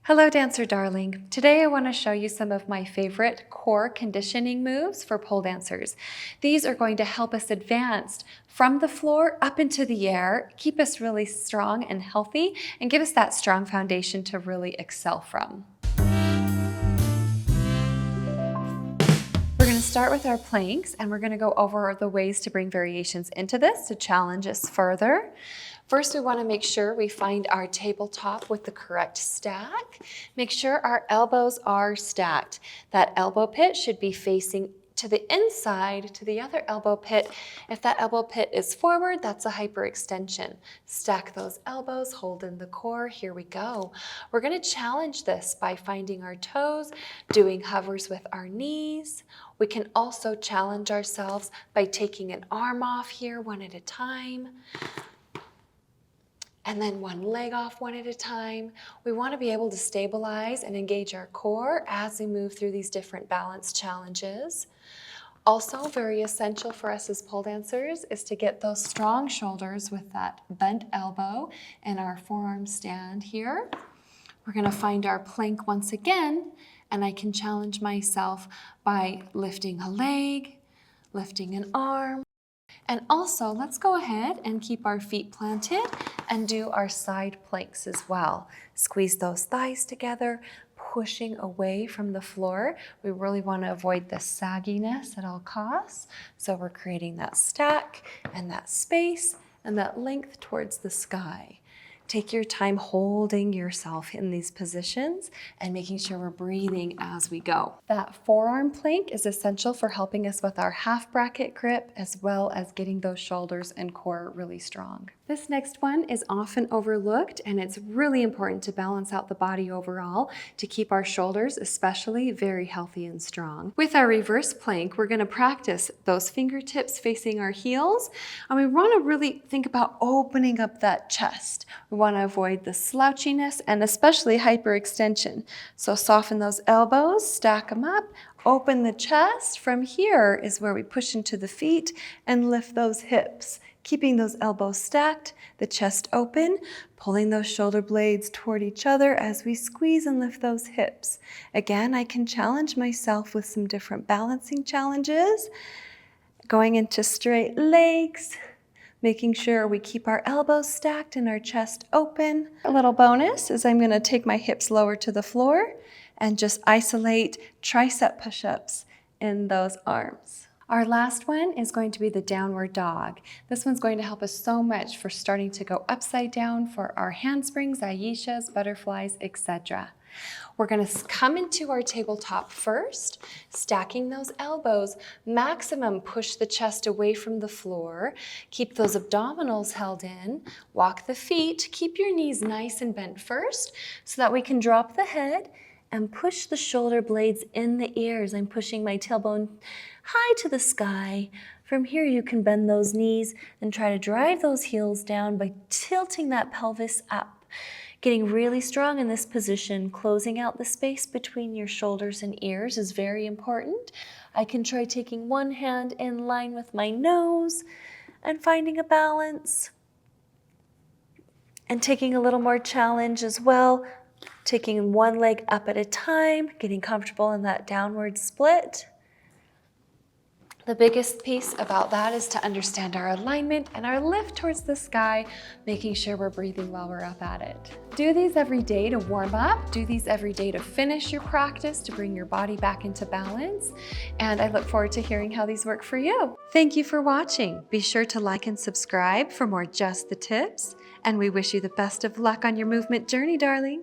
Hello, dancer darling. Today I want to show you some of my favorite core conditioning moves for pole dancers. These are going to help us advance from the floor up into the air, keep us really strong and healthy, and give us that strong foundation to really excel from. We're going to start with our planks, and we're going to go over the ways to bring variations into this to challenge us further. First, we want to make sure we find our tabletop with the correct stack. Make sure our elbows are stacked. That elbow pit should be facing to the inside to the other elbow pit. If that elbow pit is forward, that's a hyperextension. Stack those elbows, hold in the core. Here we go. We're going to challenge this by finding our toes, doing hovers with our knees. We can also challenge ourselves by taking an arm off here one at a time. And then one leg off one at a time. We want to be able to stabilize and engage our core as we move through these different balance challenges. Also, very essential for us as pole dancers is to get those strong shoulders with that bent elbow and our forearm stand here. We're going to find our plank once again, and I can challenge myself by lifting a leg, lifting an arm. And also, let's go ahead and keep our feet planted and do our side planks as well. Squeeze those thighs together, pushing away from the floor. We really want to avoid the sagginess at all costs. So we're creating that stack and that space and that length towards the sky. Take your time holding yourself in these positions and making sure we're breathing as we go. That forearm plank is essential for helping us with our half bracket grip as well as getting those shoulders and core really strong. This next one is often overlooked, and it's really important to balance out the body overall to keep our shoulders especially very healthy and strong. With our reverse plank, we're going to practice those fingertips facing our heels, and we want to really think about opening up that chest. We want to avoid the slouchiness and especially hyperextension. So soften those elbows, stack them up, open the chest. From here is where we push into the feet and lift those hips. Keeping those elbows stacked, the chest open, pulling those shoulder blades toward each other as we squeeze and lift those hips. Again, I can challenge myself with some different balancing challenges. Going into straight legs, making sure we keep our elbows stacked and our chest open. A little bonus is I'm going to take my hips lower to the floor and just isolate tricep push-ups in those arms. Our last one is going to be the downward dog. This one's going to help us so much for starting to go upside down for our handsprings, aishas, butterflies, etc. We're going to come into our tabletop first, stacking those elbows, maximum push the chest away from the floor, keep those abdominals held in, walk the feet, keep your knees nice and bent first so that we can drop the head and push the shoulder blades in the ears. I'm pushing my tailbone high to the sky. From here, you can bend those knees and try to drive those heels down by tilting that pelvis up. Getting really strong in this position, closing out the space between your shoulders and ears is very important. I can try taking one hand in line with my nose and finding a balance. And taking a little more challenge as well, taking one leg up at a time, getting comfortable in that downward split. The biggest piece about that is to understand our alignment and our lift towards the sky, making sure we're breathing while we're up at it. Do these every day to warm up. Do these every day to finish your practice, to bring your body back into balance. And I look forward to hearing how these work for you. Thank you for watching. Be sure to like and subscribe for more Just the Tips. And we wish you the best of luck on your movement journey, darling.